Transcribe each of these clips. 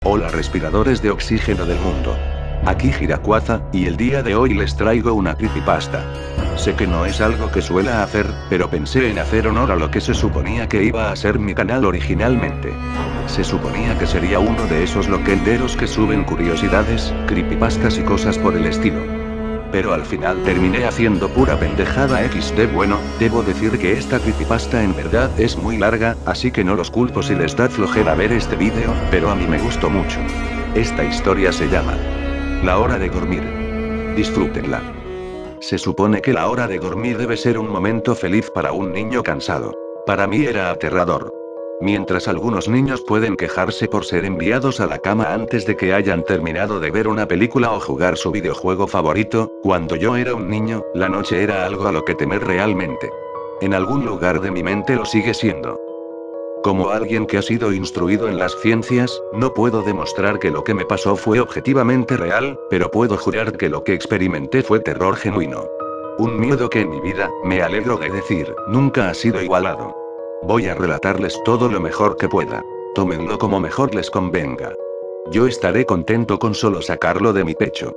Hola respiradores de oxígeno del mundo. Aquí Giracuaza, y el día de hoy les traigo una creepypasta. Sé que no es algo que suela hacer, pero pensé en hacer honor a lo que se suponía que iba a ser mi canal originalmente. Se suponía que sería uno de esos loquenderos que suben curiosidades, creepypastas y cosas por el estilo. Pero al final terminé haciendo pura pendejada XD. Bueno, debo decir que esta creepypasta en verdad es muy larga, así que no los culpo si les da flojera ver este vídeo, pero a mí me gustó mucho. Esta historia se llama La hora de dormir. Disfrútenla. Se supone que la hora de dormir debe ser un momento feliz para un niño cansado. Para mí era aterrador. Mientras algunos niños pueden quejarse por ser enviados a la cama antes de que hayan terminado de ver una película o jugar su videojuego favorito, cuando yo era un niño, la noche era algo a lo que temer realmente. En algún lugar de mi mente lo sigue siendo. Como alguien que ha sido instruido en las ciencias, no puedo demostrar que lo que me pasó fue objetivamente real, pero puedo jurar que lo que experimenté fue terror genuino. Un miedo que en mi vida, me alegro de decir, nunca ha sido igualado. Voy a relatarles todo lo mejor que pueda. Tómenlo como mejor les convenga. Yo estaré contento con solo sacarlo de mi pecho.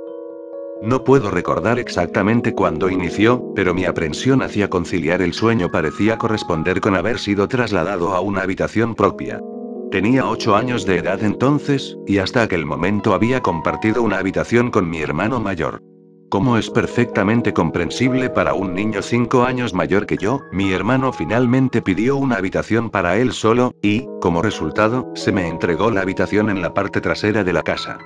No puedo recordar exactamente cuándo inició, pero mi aprensión hacia conciliar el sueño parecía corresponder con haber sido trasladado a una habitación propia. Tenía 8 años de edad entonces, y hasta aquel momento había compartido una habitación con mi hermano mayor. Como es perfectamente comprensible para un niño 5 años mayor que yo, mi hermano finalmente pidió una habitación para él solo, y, como resultado, se me entregó la habitación en la parte trasera de la casa.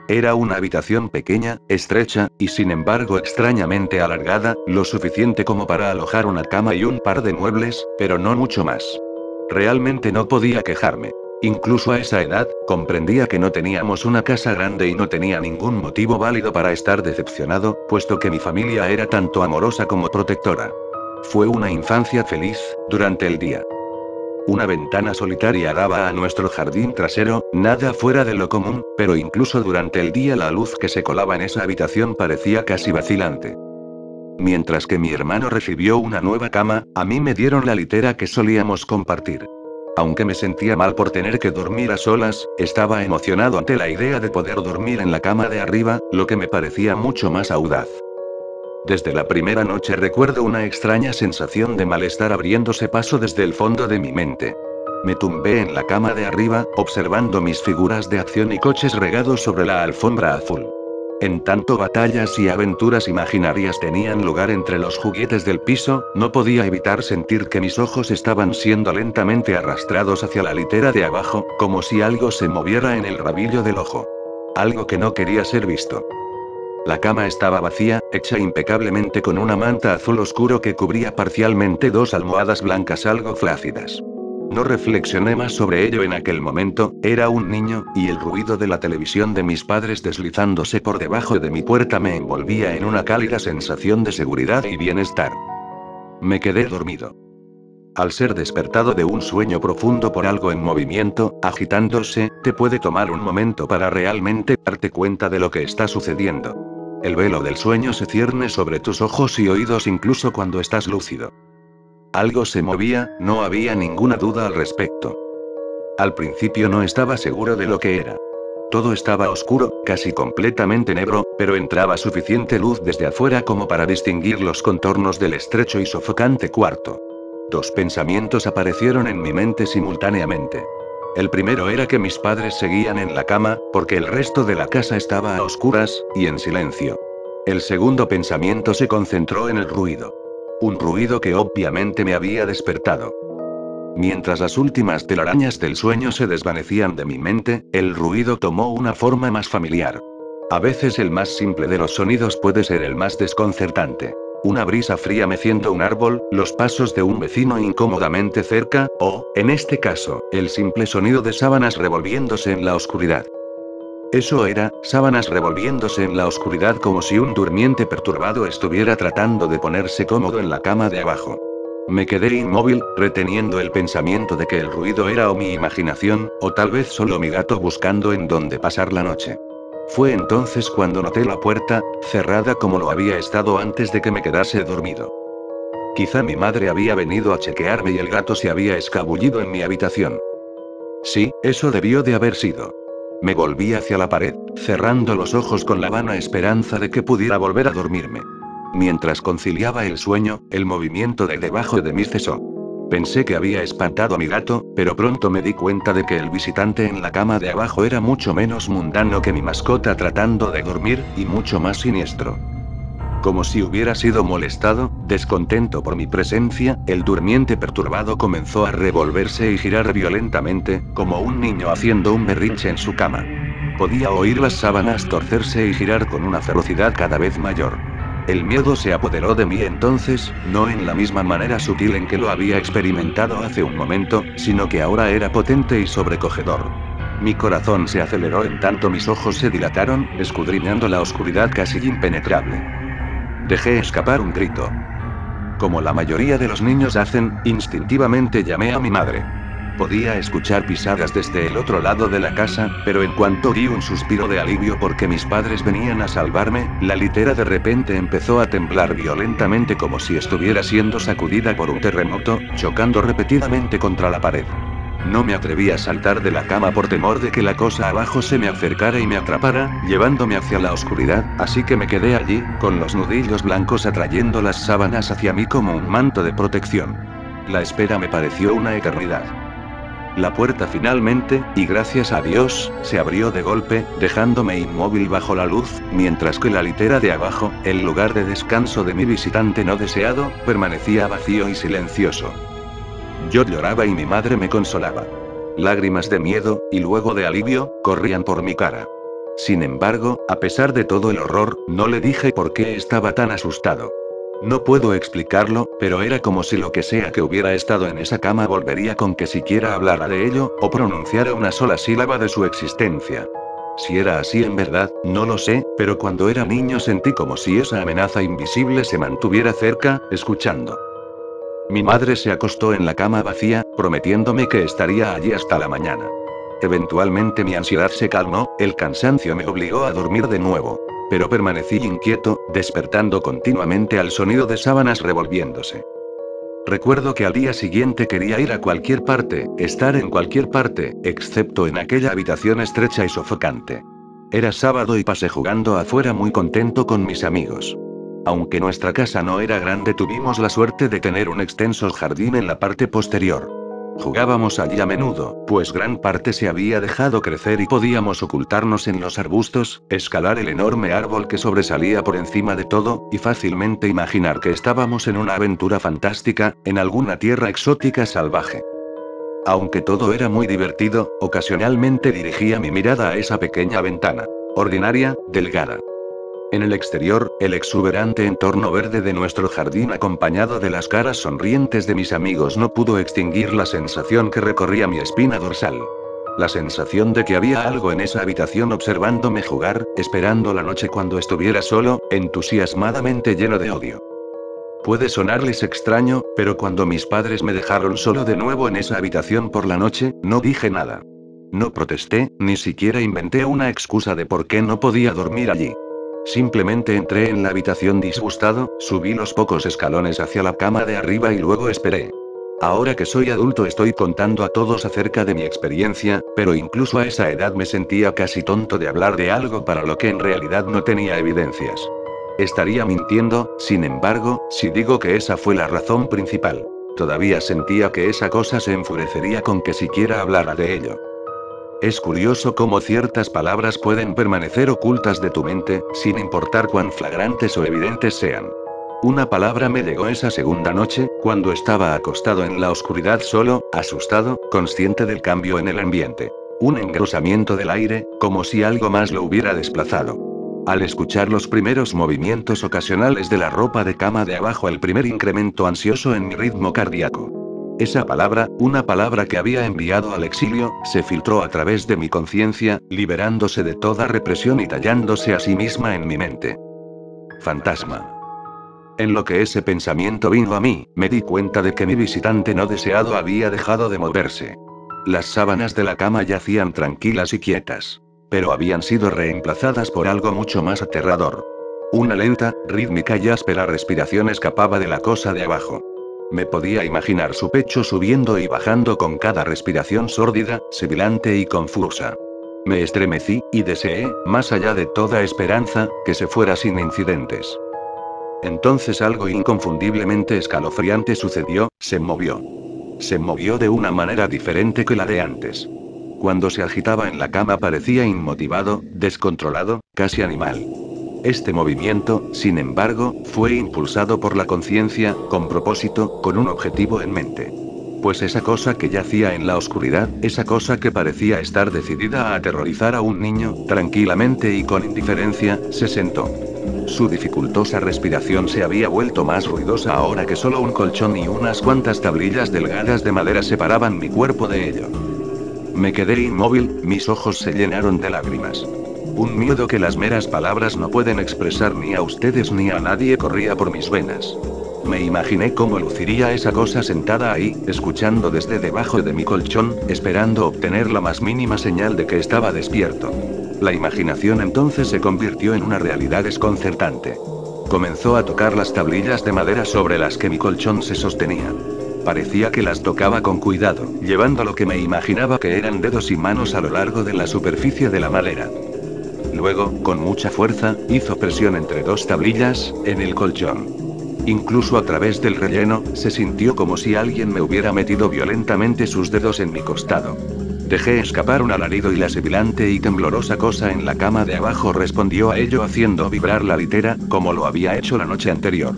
Era una habitación pequeña, estrecha, y sin embargo extrañamente alargada, lo suficiente como para alojar una cama y un par de muebles, pero no mucho más. Realmente no podía quejarme. Incluso a esa edad, comprendía que no teníamos una casa grande y no tenía ningún motivo válido para estar decepcionado, puesto que mi familia era tanto amorosa como protectora. Fue una infancia feliz, durante el día. Una ventana solitaria daba a nuestro jardín trasero, nada fuera de lo común, pero incluso durante el día la luz que se colaba en esa habitación parecía casi vacilante. Mientras que mi hermano recibió una nueva cama, a mí me dieron la litera que solíamos compartir. Aunque me sentía mal por tener que dormir a solas, estaba emocionado ante la idea de poder dormir en la cama de arriba, lo que me parecía mucho más audaz. Desde la primera noche recuerdo una extraña sensación de malestar abriéndose paso desde el fondo de mi mente. Me tumbé en la cama de arriba, observando mis figuras de acción y coches regados sobre la alfombra azul. En tanto batallas y aventuras imaginarias tenían lugar entre los juguetes del piso, no podía evitar sentir que mis ojos estaban siendo lentamente arrastrados hacia la litera de abajo, como si algo se moviera en el rabillo del ojo. Algo que no quería ser visto. La cama estaba vacía, hecha impecablemente con una manta azul oscuro que cubría parcialmente dos almohadas blancas algo flácidas. No reflexioné más sobre ello en aquel momento, era un niño, y el ruido de la televisión de mis padres deslizándose por debajo de mi puerta me envolvía en una cálida sensación de seguridad y bienestar. Me quedé dormido. Al ser despertado de un sueño profundo por algo en movimiento, agitándose, te puede tomar un momento para realmente darte cuenta de lo que está sucediendo. El velo del sueño se cierne sobre tus ojos y oídos incluso cuando estás lúcido. Algo se movía, no había ninguna duda al respecto. Al principio no estaba seguro de lo que era. Todo estaba oscuro, casi completamente negro, pero entraba suficiente luz desde afuera como para distinguir los contornos del estrecho y sofocante cuarto. Dos pensamientos aparecieron en mi mente simultáneamente. El primero era que mis padres seguían en la cama, porque el resto de la casa estaba a oscuras, y en silencio. El segundo pensamiento se concentró en el ruido. Un ruido que obviamente me había despertado. Mientras las últimas telarañas del sueño se desvanecían de mi mente, el ruido tomó una forma más familiar. A veces el más simple de los sonidos puede ser el más desconcertante. Una brisa fría meciendo un árbol, los pasos de un vecino incómodamente cerca, o, en este caso, el simple sonido de sábanas revolviéndose en la oscuridad. Eso era, sábanas revolviéndose en la oscuridad como si un durmiente perturbado estuviera tratando de ponerse cómodo en la cama de abajo. Me quedé inmóvil, reteniendo el pensamiento de que el ruido era o mi imaginación, o tal vez solo mi gato buscando en dónde pasar la noche. Fue entonces cuando noté la puerta, cerrada como lo había estado antes de que me quedase dormido. Quizá mi madre había venido a chequearme y el gato se había escabullido en mi habitación. Sí, eso debió de haber sido. Me volví hacia la pared, cerrando los ojos con la vana esperanza de que pudiera volver a dormirme. Mientras conciliaba el sueño, el movimiento de debajo de mí cesó. Pensé que había espantado a mi gato, pero pronto me di cuenta de que el visitante en la cama de abajo era mucho menos mundano que mi mascota tratando de dormir, y mucho más siniestro. Como si hubiera sido molestado, descontento por mi presencia, el durmiente perturbado comenzó a revolverse y girar violentamente, como un niño haciendo un berrinche en su cama. Podía oír las sábanas torcerse y girar con una ferocidad cada vez mayor. El miedo se apoderó de mí entonces, no en la misma manera sutil en que lo había experimentado hace un momento, sino que ahora era potente y sobrecogedor. Mi corazón se aceleró en tanto mis ojos se dilataron, escudriñando la oscuridad casi impenetrable. Dejé escapar un grito. Como la mayoría de los niños hacen, instintivamente llamé a mi madre. Podía escuchar pisadas desde el otro lado de la casa, pero en cuanto di un suspiro de alivio porque mis padres venían a salvarme, la litera de repente empezó a temblar violentamente como si estuviera siendo sacudida por un terremoto, chocando repetidamente contra la pared. No me atreví a saltar de la cama por temor de que la cosa abajo se me acercara y me atrapara, llevándome hacia la oscuridad, así que me quedé allí, con los nudillos blancos atrayendo las sábanas hacia mí como un manto de protección. La espera me pareció una eternidad. La puerta finalmente, y gracias a Dios, se abrió de golpe, dejándome inmóvil bajo la luz, mientras que la litera de abajo, el lugar de descanso de mi visitante no deseado, permanecía vacío y silencioso. Yo lloraba y mi madre me consolaba. Lágrimas de miedo, y luego de alivio, corrían por mi cara. Sin embargo, a pesar de todo el horror, no le dije por qué estaba tan asustado. No puedo explicarlo, pero era como si lo que sea que hubiera estado en esa cama volvería con que siquiera hablara de ello, o pronunciara una sola sílaba de su existencia. Si era así en verdad, no lo sé, pero cuando era niño sentí como si esa amenaza invisible se mantuviera cerca, escuchando. Mi madre se acostó en la cama vacía, prometiéndome que estaría allí hasta la mañana. Eventualmente mi ansiedad se calmó, el cansancio me obligó a dormir de nuevo. Pero permanecí inquieto, despertando continuamente al sonido de sábanas revolviéndose. Recuerdo que al día siguiente quería ir a cualquier parte, estar en cualquier parte, excepto en aquella habitación estrecha y sofocante. Era sábado y pasé jugando afuera muy contento con mis amigos. Aunque nuestra casa no era grande, tuvimos la suerte de tener un extenso jardín en la parte posterior. Jugábamos allí a menudo, pues gran parte se había dejado crecer y podíamos ocultarnos en los arbustos, escalar el enorme árbol que sobresalía por encima de todo, y fácilmente imaginar que estábamos en una aventura fantástica, en alguna tierra exótica salvaje. Aunque todo era muy divertido, ocasionalmente dirigía mi mirada a esa pequeña ventana. Ordinaria, delgada. En el exterior, el exuberante entorno verde de nuestro jardín acompañado de las caras sonrientes de mis amigos no pudo extinguir la sensación que recorría mi espina dorsal. La sensación de que había algo en esa habitación observándome jugar, esperando la noche cuando estuviera solo, entusiasmadamente lleno de odio. Puede sonarles extraño, pero cuando mis padres me dejaron solo de nuevo en esa habitación por la noche, no dije nada. No protesté, ni siquiera inventé una excusa de por qué no podía dormir allí. Simplemente entré en la habitación disgustado, subí los pocos escalones hacia la cama de arriba y luego esperé. Ahora que soy adulto estoy contando a todos acerca de mi experiencia, pero incluso a esa edad me sentía casi tonto de hablar de algo para lo que en realidad no tenía evidencias. Estaría mintiendo, sin embargo, si digo que esa fue la razón principal. Todavía sentía que esa cosa se enfurecería con que siquiera hablara de ello. Es curioso cómo ciertas palabras pueden permanecer ocultas de tu mente, sin importar cuán flagrantes o evidentes sean. Una palabra me llegó esa segunda noche, cuando estaba acostado en la oscuridad solo, asustado, consciente del cambio en el ambiente. Un engrosamiento del aire, como si algo más lo hubiera desplazado. Al escuchar los primeros movimientos ocasionales de la ropa de cama de abajo, el primer incremento ansioso en mi ritmo cardíaco. Esa palabra, una palabra que había enviado al exilio, se filtró a través de mi conciencia, liberándose de toda represión y tallándose a sí misma en mi mente. Fantasma. En lo que ese pensamiento vino a mí, me di cuenta de que mi visitante no deseado había dejado de moverse. Las sábanas de la cama yacían tranquilas y quietas. Pero habían sido reemplazadas por algo mucho más aterrador. Una lenta, rítmica y áspera respiración escapaba de la cosa de abajo. Me podía imaginar su pecho subiendo y bajando con cada respiración sórdida, sibilante y confusa. Me estremecí, y deseé, más allá de toda esperanza, que se fuera sin incidentes. Entonces algo inconfundiblemente escalofriante sucedió, se movió. Se movió de una manera diferente que la de antes. Cuando se agitaba en la cama parecía inmotivado, descontrolado, casi animal. Este movimiento, sin embargo, fue impulsado por la conciencia, con propósito, con un objetivo en mente. Pues esa cosa que yacía en la oscuridad, esa cosa que parecía estar decidida a aterrorizar a un niño, tranquilamente y con indiferencia, se sentó. Su dificultosa respiración se había vuelto más ruidosa ahora que solo un colchón y unas cuantas tablillas delgadas de madera separaban mi cuerpo de ello. Me quedé inmóvil, mis ojos se llenaron de lágrimas. Un miedo que las meras palabras no pueden expresar ni a ustedes ni a nadie corría por mis venas. Me imaginé cómo luciría esa cosa sentada ahí, escuchando desde debajo de mi colchón, esperando obtener la más mínima señal de que estaba despierto. La imaginación entonces se convirtió en una realidad desconcertante. Comenzó a tocar las tablillas de madera sobre las que mi colchón se sostenía. Parecía que las tocaba con cuidado, llevando lo que me imaginaba que eran dedos y manos a lo largo de la superficie de la madera. Luego, con mucha fuerza, hizo presión entre dos tablillas, en el colchón. Incluso a través del relleno, se sintió como si alguien me hubiera metido violentamente sus dedos en mi costado. Dejé escapar un alarido y la sibilante y temblorosa cosa en la cama de abajo respondió a ello haciendo vibrar la litera, como lo había hecho la noche anterior.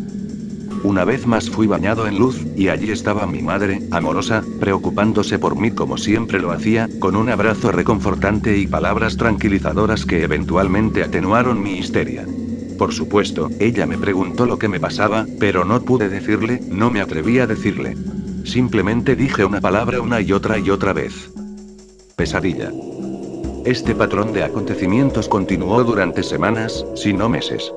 Una vez más fui bañado en luz, y allí estaba mi madre, amorosa, preocupándose por mí como siempre lo hacía, con un abrazo reconfortante y palabras tranquilizadoras que eventualmente atenuaron mi histeria. Por supuesto, ella me preguntó lo que me pasaba, pero no pude decirle, no me atreví a decirle. Simplemente dije una palabra una y otra vez. Pesadilla. Este patrón de acontecimientos continuó durante semanas, si no meses.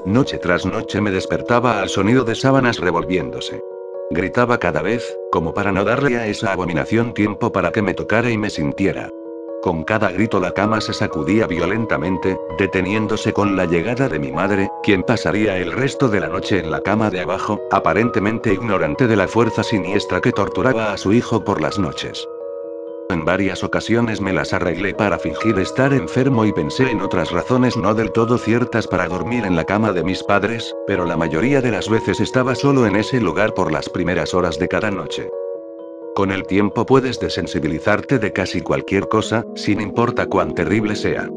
Noche tras noche me despertaba al sonido de sábanas revolviéndose. Gritaba cada vez, como para no darle a esa abominación tiempo para que me tocara y me sintiera. Con cada grito la cama se sacudía violentamente, deteniéndose con la llegada de mi madre, quien pasaría el resto de la noche en la cama de abajo, aparentemente ignorante de la fuerza siniestra que torturaba a su hijo por las noches. En varias ocasiones me las arreglé para fingir estar enfermo y pensé en otras razones no del todo ciertas para dormir en la cama de mis padres, pero la mayoría de las veces estaba solo en ese lugar por las primeras horas de cada noche. Con el tiempo puedes desensibilizarte de casi cualquier cosa, sin importa cuán terrible sea.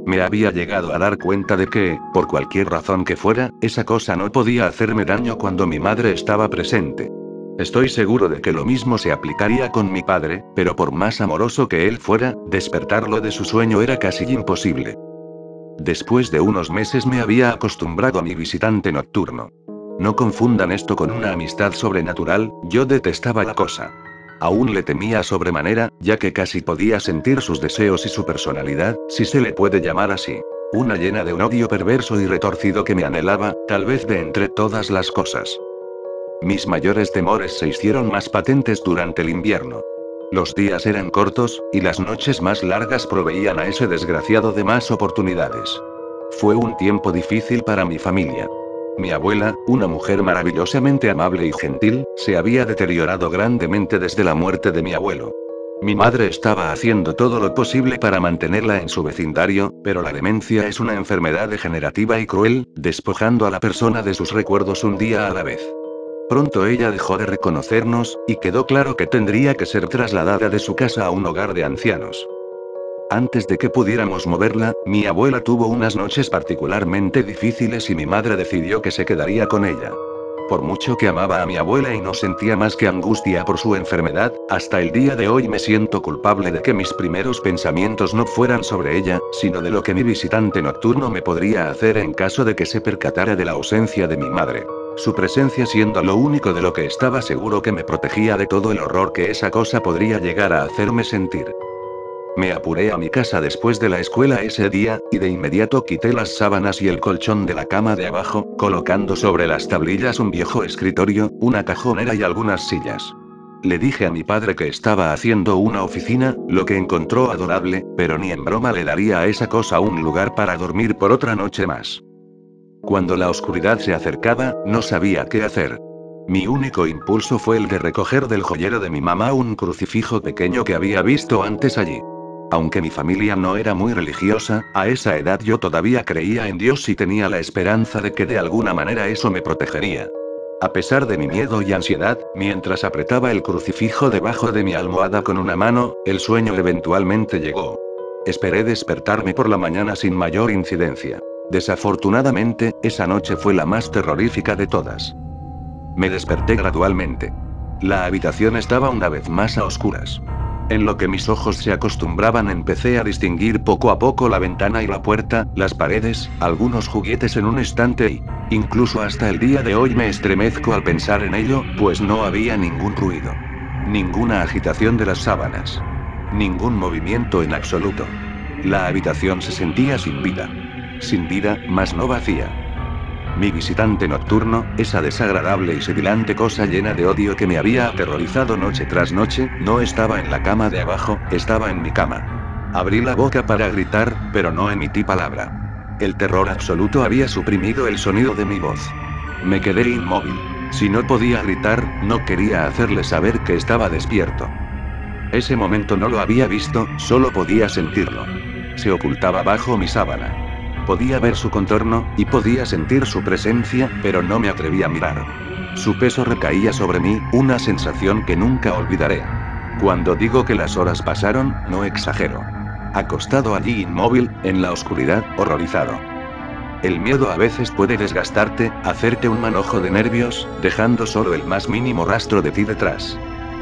Me había llegado a dar cuenta de que, por cualquier razón que fuera, esa cosa no podía hacerme daño cuando mi madre estaba presente. Estoy seguro de que lo mismo se aplicaría con mi padre, pero por más amoroso que él fuera, despertarlo de su sueño era casi imposible. Después de unos meses me había acostumbrado a mi visitante nocturno. No confundan esto con una amistad sobrenatural, yo detestaba la cosa. Aún le temía sobremanera, ya que casi podía sentir sus deseos y su personalidad, si se le puede llamar así. Una llena de un odio perverso y retorcido que me anhelaba, tal vez de entre todas las cosas. Mis mayores temores se hicieron más patentes durante el invierno. Los días eran cortos, y las noches más largas proveían a ese desgraciado de más oportunidades. Fue un tiempo difícil para mi familia. Mi abuela, una mujer maravillosamente amable y gentil, se había deteriorado grandemente desde la muerte de mi abuelo. Mi madre estaba haciendo todo lo posible para mantenerla en su vecindario, pero la demencia es una enfermedad degenerativa y cruel, despojando a la persona de sus recuerdos un día a la vez. Pronto ella dejó de reconocernos, y quedó claro que tendría que ser trasladada de su casa a un hogar de ancianos. Antes de que pudiéramos moverla, mi abuela tuvo unas noches particularmente difíciles y mi madre decidió que se quedaría con ella. Por mucho que amaba a mi abuela y no sentía más que angustia por su enfermedad, hasta el día de hoy me siento culpable de que mis primeros pensamientos no fueran sobre ella, sino de lo que mi visitante nocturno me podría hacer en caso de que se percatara de la ausencia de mi madre. Su presencia siendo lo único de lo que estaba seguro que me protegía de todo el horror que esa cosa podría llegar a hacerme sentir. Me apuré a mi casa después de la escuela ese día, y de inmediato quité las sábanas y el colchón de la cama de abajo, colocando sobre las tablillas un viejo escritorio, una cajonera y algunas sillas. Le dije a mi padre que estaba haciendo una oficina, lo que encontró adorable, pero ni en broma le daría a esa cosa un lugar para dormir por otra noche más. Cuando la oscuridad se acercaba, no sabía qué hacer. Mi único impulso fue el de recoger del joyero de mi mamá un crucifijo pequeño que había visto antes allí. Aunque mi familia no era muy religiosa, a esa edad yo todavía creía en Dios y tenía la esperanza de que de alguna manera eso me protegería. A pesar de mi miedo y ansiedad, mientras apretaba el crucifijo debajo de mi almohada con una mano, el sueño eventualmente llegó. Esperé despertarme por la mañana sin mayor incidencia. Desafortunadamente, esa noche fue la más terrorífica de todas. Me desperté gradualmente. La habitación estaba una vez más a oscuras. En lo que mis ojos se acostumbraban empecé a distinguir poco a poco la ventana y la puerta, las paredes, algunos juguetes en un estante y, incluso hasta el día de hoy me estremezco al pensar en ello, pues no había ningún ruido. Ninguna agitación de las sábanas. Ningún movimiento en absoluto. La habitación se sentía sin vida. Sin vida, mas no vacía. Mi visitante nocturno, esa desagradable y sibilante cosa llena de odio que me había aterrorizado noche tras noche, no estaba en la cama de abajo, estaba en mi cama. Abrí la boca para gritar, pero no emití palabra. El terror absoluto había suprimido el sonido de mi voz. Me quedé inmóvil. Si no podía gritar, no quería hacerle saber que estaba despierto. Ese momento no lo había visto, solo podía sentirlo. Se ocultaba bajo mi sábana. Podía ver su contorno, y podía sentir su presencia, pero no me atreví a mirar. Su peso recaía sobre mí, una sensación que nunca olvidaré. Cuando digo que las horas pasaron, no exagero. Acostado allí inmóvil, en la oscuridad, horrorizado. El miedo a veces puede desgastarte, hacerte un manojo de nervios, dejando solo el más mínimo rastro de ti detrás.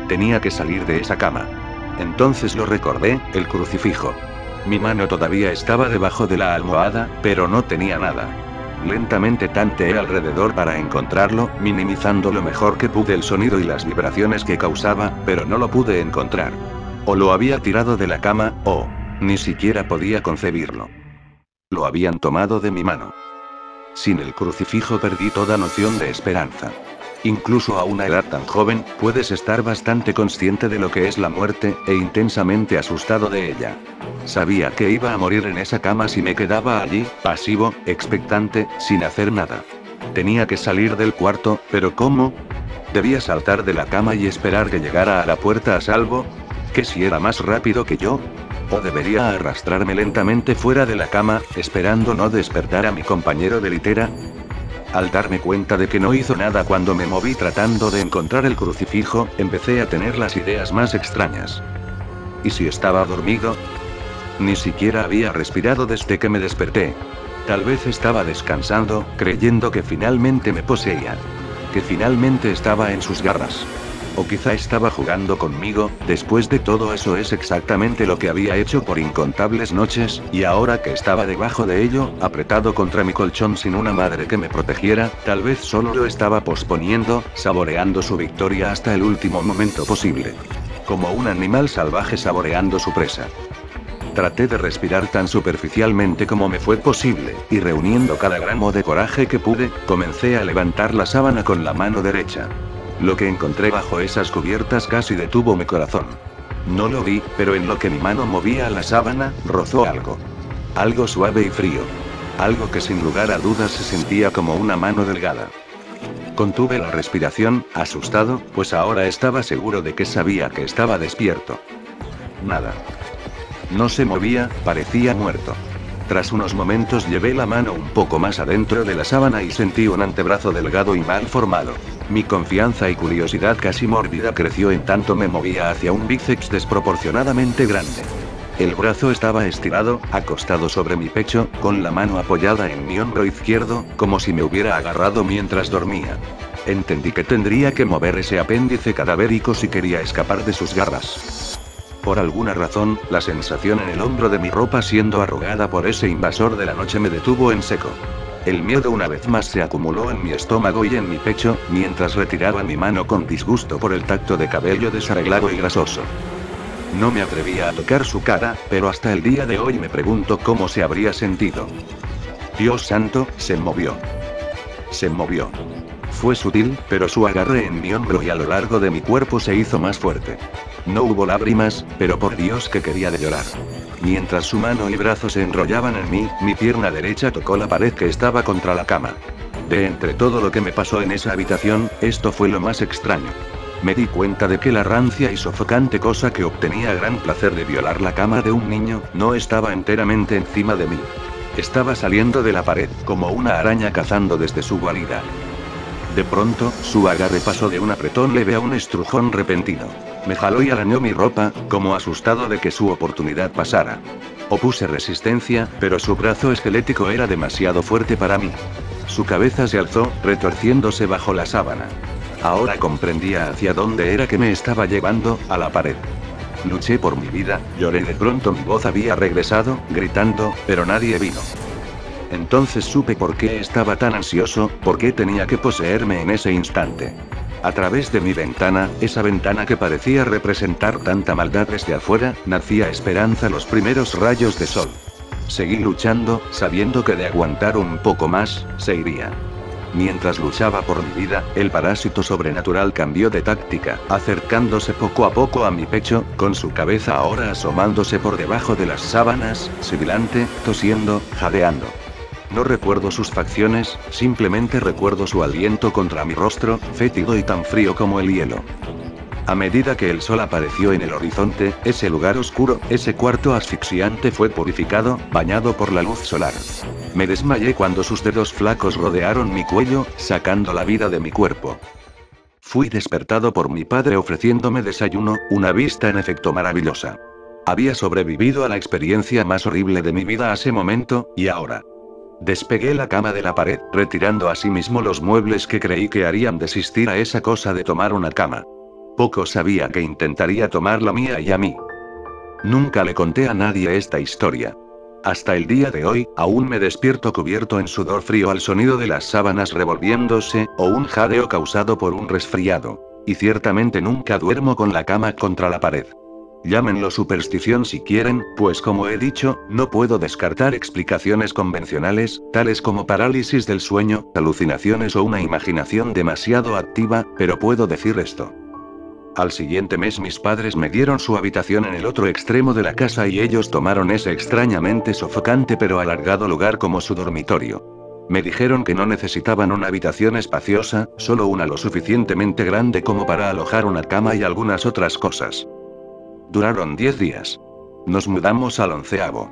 Tenía que salir de esa cama. Entonces lo recordé, el crucifijo. Mi mano todavía estaba debajo de la almohada, pero no tenía nada. Lentamente tanteé alrededor para encontrarlo, minimizando lo mejor que pude el sonido y las vibraciones que causaba, pero no lo pude encontrar. O lo había tirado de la cama, o ni siquiera podía concebirlo. Lo habían tomado de mi mano. Sin el crucifijo perdí toda noción de esperanza. Incluso a una edad tan joven, puedes estar bastante consciente de lo que es la muerte, e intensamente asustado de ella. Sabía que iba a morir en esa cama si me quedaba allí, pasivo, expectante, sin hacer nada. Tenía que salir del cuarto, pero ¿cómo? ¿Debía saltar de la cama y esperar que llegara a la puerta a salvo? ¿Que si era más rápido que yo? ¿O debería arrastrarme lentamente fuera de la cama, esperando no despertar a mi compañero de litera? Al darme cuenta de que no hizo nada cuando me moví tratando de encontrar el crucifijo, empecé a tener las ideas más extrañas. ¿Y si estaba dormido? Ni siquiera había respirado desde que me desperté. Tal vez estaba descansando, creyendo que finalmente me poseía. Que finalmente estaba en sus garras. O quizá estaba jugando conmigo, después de todo eso es exactamente lo que había hecho por incontables noches, y ahora que estaba debajo de ello, apretado contra mi colchón sin una madre que me protegiera, tal vez solo lo estaba posponiendo, saboreando su victoria hasta el último momento posible. Como un animal salvaje saboreando su presa. Traté de respirar tan superficialmente como me fue posible, y reuniendo cada gramo de coraje que pude, comencé a levantar la sábana con la mano derecha. Lo que encontré bajo esas cubiertas casi detuvo mi corazón. No lo vi, pero en lo que mi mano movía la sábana, rozó algo. Algo suave y frío. Algo que sin lugar a dudas se sentía como una mano delgada. Contuve la respiración, asustado, pues ahora estaba seguro de que sabía que estaba despierto. Nada. No se movía, parecía muerto. Tras unos momentos llevé la mano un poco más adentro de la sábana y sentí un antebrazo delgado y mal formado. Mi confianza y curiosidad casi mórbida creció en tanto me movía hacia un bíceps desproporcionadamente grande. El brazo estaba estirado, acostado sobre mi pecho, con la mano apoyada en mi hombro izquierdo, como si me hubiera agarrado mientras dormía. Entendí que tendría que mover ese apéndice cadavérico si quería escapar de sus garras. Por alguna razón, la sensación en el hombro de mi ropa siendo arrugada por ese invasor de la noche me detuvo en seco. El miedo una vez más se acumuló en mi estómago y en mi pecho, mientras retiraba mi mano con disgusto por el tacto de cabello desarreglado y grasoso. No me atrevía a tocar su cara, pero hasta el día de hoy me pregunto cómo se habría sentido. Dios santo, se movió. Se movió. Fue sutil, pero su agarre en mi hombro y a lo largo de mi cuerpo se hizo más fuerte. No hubo lágrimas, pero por Dios que quería de llorar. Mientras su mano y brazo se enrollaban en mí, mi pierna derecha tocó la pared que estaba contra la cama. De entre todo lo que me pasó en esa habitación, esto fue lo más extraño. Me di cuenta de que la rancia y sofocante cosa que obtenía gran placer de violar la cama de un niño, no estaba enteramente encima de mí. Estaba saliendo de la pared, como una araña cazando desde su guarida. De pronto, su agarre pasó de un apretón leve a un estrujón repentino. Me jaló y arañó mi ropa, como asustado de que su oportunidad pasara. Opuse resistencia, pero su brazo esquelético era demasiado fuerte para mí. Su cabeza se alzó, retorciéndose bajo la sábana. Ahora comprendía hacia dónde era que me estaba llevando, a la pared. Luché por mi vida, lloré. De pronto mi voz había regresado, gritando, pero nadie vino. Entonces supe por qué estaba tan ansioso, por qué tenía que poseerme en ese instante. A través de mi ventana, esa ventana que parecía representar tanta maldad desde afuera, nacía esperanza, los primeros rayos de sol. Seguí luchando, sabiendo que de aguantar un poco más, se iría. Mientras luchaba por mi vida, el parásito sobrenatural cambió de táctica, acercándose poco a poco a mi pecho, con su cabeza ahora asomándose por debajo de las sábanas, sibilante, tosiendo, jadeando. No recuerdo sus facciones, simplemente recuerdo su aliento contra mi rostro, fétido y tan frío como el hielo. A medida que el sol apareció en el horizonte, ese lugar oscuro, ese cuarto asfixiante fue purificado, bañado por la luz solar. Me desmayé cuando sus dedos flacos rodearon mi cuello, sacando la vida de mi cuerpo. Fui despertado por mi padre ofreciéndome desayuno, una vista en efecto maravillosa. Había sobrevivido a la experiencia más horrible de mi vida ese momento, y ahora. Despegué la cama de la pared, retirando asimismo los muebles que creí que harían desistir a esa cosa de tomar una cama. Poco sabía que intentaría tomar la mía y a mí. Nunca le conté a nadie esta historia. Hasta el día de hoy, aún me despierto cubierto en sudor frío al sonido de las sábanas revolviéndose, o un jadeo causado por un resfriado. Y ciertamente nunca duermo con la cama contra la pared. Llámenlo superstición si quieren, pues como he dicho, no puedo descartar explicaciones convencionales, tales como parálisis del sueño, alucinaciones o una imaginación demasiado activa, pero puedo decir esto. Al siguiente mes mis padres me dieron su habitación en el otro extremo de la casa y ellos tomaron ese extrañamente sofocante pero alargado lugar como su dormitorio. Me dijeron que no necesitaban una habitación espaciosa, solo una lo suficientemente grande como para alojar una cama y algunas otras cosas. Duraron 10 días. Nos mudamos al 11º.